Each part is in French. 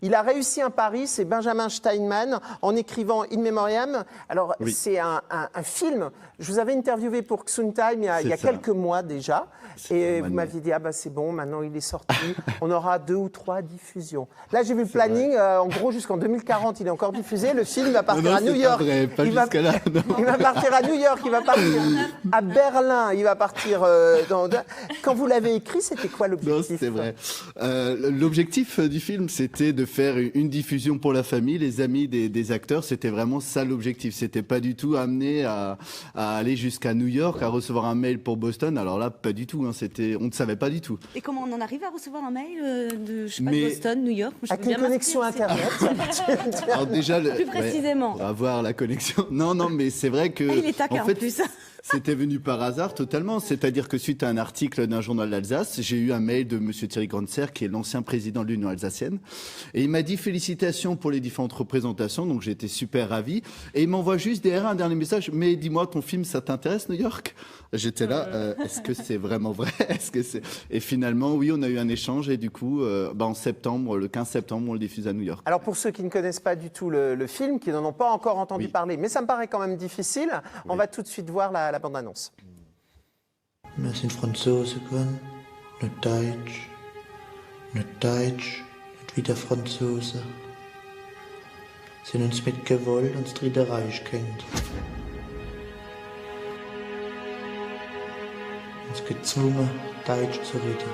Il a réussi un pari, c'est Benjamin Steinman, en écrivant In Memoriam. Alors, c'est un film. Je vous avais interviewé pour Xun Time il y a quelques mois déjà. Et vous m'aviez dit, ah bah c'est bon, maintenant il est sorti. On aura 2 ou 3 diffusions. Là, j'ai vu le planning. En gros, jusqu'en 2040, il est encore diffusé. Le film va partir à New York. Il va partir à New York, il va partir à Berlin, il va partir Quand vous l'avez écrit, c'était quoi l'objectif? Non, c'est vrai. L'objectif du film, c'était de faire une diffusion pour la famille, les amis des acteurs. C'était vraiment ça l'objectif. C'était pas du tout amené à aller jusqu'à New York, à recevoir un mail pour Boston. Alors là, pas du tout. Hein. On ne savait pas du tout. Et comment on en arrive à recevoir un mail de Boston, New York? Avec une connexion Internet. Alors déjà, plus précisément. Avoir la connexion. Non, mais c'est vrai que. Il est taquin en plus. C'était venu par hasard totalement. C'est-à-dire que suite à un article d'un journal d'Alsace, j'ai eu un mail de monsieur Thierry Grandser, qui est l'ancien président de l'Union alsacienne. Et il m'a dit félicitations pour les différentes représentations. Donc j'ai été super ravi. Et il m'envoie juste derrière un dernier message. Mais dis-moi, ton film, ça t'intéresse, New York? J'étais là, est-ce que c'est vraiment vrai? Et finalement, oui, on a eu un échange. Et du coup, en septembre, le 15 septembre, on le diffuse à New York. Alors pour ceux qui ne connaissent pas du tout le film, qui n'en ont pas encore entendu parler, mais ça me paraît quand même difficile, on va tout de suite voir la bande-annonce. Wir sind Franzosen geworden, nicht Deutsch, nicht wieder Franzosen. Sind uns mit Gewalt ans Dritte Reich kennt. Uns gezwungen, Deutsch zu reden,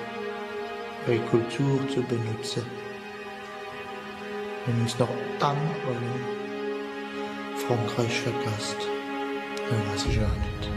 ihre Kultur zu benutzen. Wenn uns noch dann wollen, Frankreich vergasst, dann weiß ich auch nicht.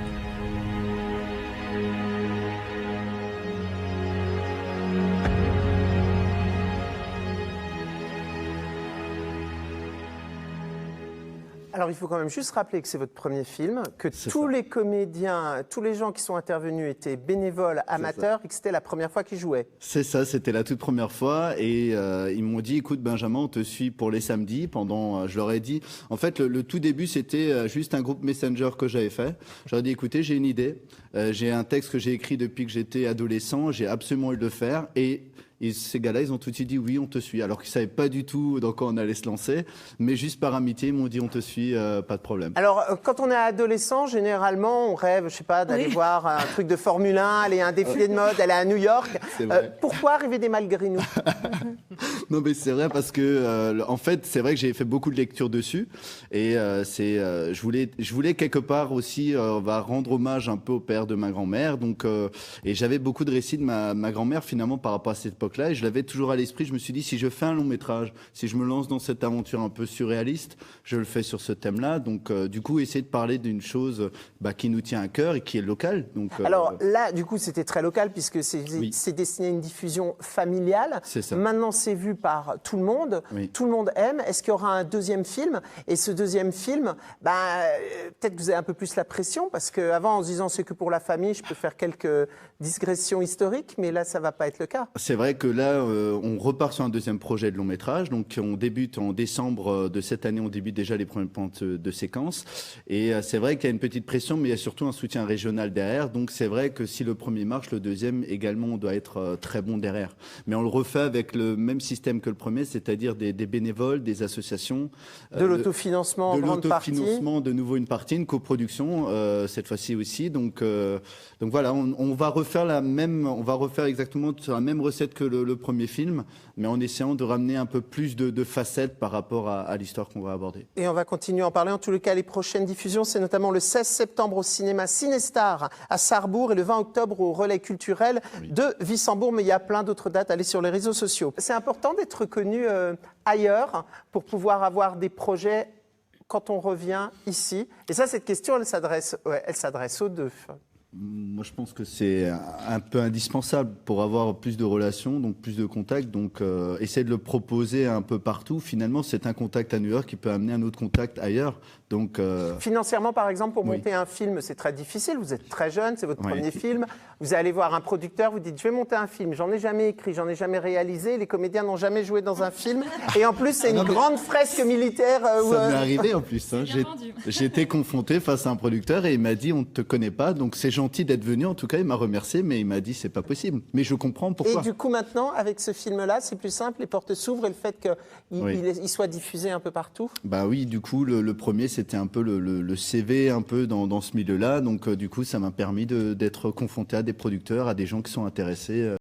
Alors, il faut quand même juste rappeler que c'est votre premier film, que tous les comédiens, tous les gens qui sont intervenus étaient bénévoles, amateurs, et que c'était la première fois qu'ils jouaient. C'est ça, c'était la toute première fois. Et ils m'ont dit, écoute Benjamin, on te suit pour les samedis. Je leur ai dit, en fait, le tout début, c'était juste un groupe Messenger que j'avais fait. Je leur ai dit, écoutez, j'ai une idée. J'ai un texte que j'ai écrit depuis que j'étais adolescent. J'ai absolument eu de le faire. Et ces gars-là, ils ont tout de suite dit oui, on te suit. Alors qu'ils ne savaient pas du tout dans quoi on allait se lancer. Mais juste par amitié, ils m'ont dit on te suit, pas de problème. Alors, quand on est adolescent, généralement, on rêve, je sais pas, d'aller voir un truc de Formule 1, aller à un défilé de mode, aller à New York. Pourquoi arriver des malgré nous? Non, mais c'est vrai parce que, en fait, c'est vrai que j'ai fait beaucoup de lectures dessus. Et je voulais quelque part aussi rendre hommage un peu au père de ma grand-mère. Donc, et j'avais beaucoup de récits de ma grand-mère, finalement, par rapport à cette époque. Et je l'avais toujours à l'esprit. Je me suis dit, si je fais un long métrage, si je me lance dans cette aventure un peu surréaliste, je le fais sur ce thème-là. Donc, du coup, essayer de parler d'une chose qui nous tient à cœur et qui est locale. Donc, alors là, du coup, c'était très local puisque c'est destiné à une diffusion familiale. C'est ça. Maintenant, c'est vu par tout le monde. Oui. Tout le monde aime. Est-ce qu'il y aura un deuxième film? Et ce deuxième film, peut-être que vous avez un peu plus la pression parce qu'avant, en se disant c'est que pour la famille, je peux faire quelques digressions historiques, mais là, ça ne va pas être le cas. C'est vrai que là, on repart sur un deuxième projet de long métrage. Donc, on débute en décembre de cette année, on débute déjà les premières pointes de séquence. Et c'est vrai qu'il y a une petite pression, mais il y a surtout un soutien régional derrière. Donc, c'est vrai que si le premier marche, le deuxième également doit être très bon derrière. Mais on le refait avec le même système que le premier, c'est-à-dire des bénévoles, des associations. De l'autofinancement en grande partie. De l'autofinancement, de nouveau une partie, une coproduction, cette fois-ci aussi. Donc voilà, on va refaire exactement la même recette que le premier film, mais en essayant de ramener un peu plus de facettes par rapport à l'histoire qu'on va aborder. Et on va continuer à en parler. En tous les cas, les prochaines diffusions, c'est notamment le 16 septembre au cinéma Cinestar à Sarrebourg et le 20 octobre au Relais culturel de Wissembourg. Mais il y a plein d'autres dates. Allez sur les réseaux sociaux. C'est important d'être connu ailleurs pour pouvoir avoir des projets quand on revient ici. Et ça, cette question, elle s'adresse aux deux. Moi, je pense que c'est un peu indispensable pour avoir plus de relations, donc plus de contacts. Donc, essayer de le proposer un peu partout. Finalement, c'est un contact à New York qui peut amener un autre contact ailleurs. Donc, financièrement, par exemple, pour monter un film, c'est très difficile. Vous êtes très jeune, c'est votre premier film. Vous allez voir un producteur, vous dites, je vais monter un film. J'en ai jamais écrit, j'en ai jamais réalisé. Les comédiens n'ont jamais joué dans un film. Et en plus, c'est une grande fresque militaire. Ça m'est arrivé en plus. Hein. J'ai été confronté face à un producteur et il m'a dit, on ne te connaît pas, donc c'est gentil d'être venu venu, en tout cas, il m'a remercié, mais il m'a dit c'est pas possible. Mais je comprends pourquoi. Et du coup, maintenant, avec ce film-là, c'est plus simple, les portes s'ouvrent et le fait qu'il soit diffusé un peu partout? Bah oui, du coup, le premier, c'était un peu le CV un peu dans ce milieu-là. Donc, du coup, ça m'a permis d'être confronté à des producteurs, à des gens qui sont intéressés.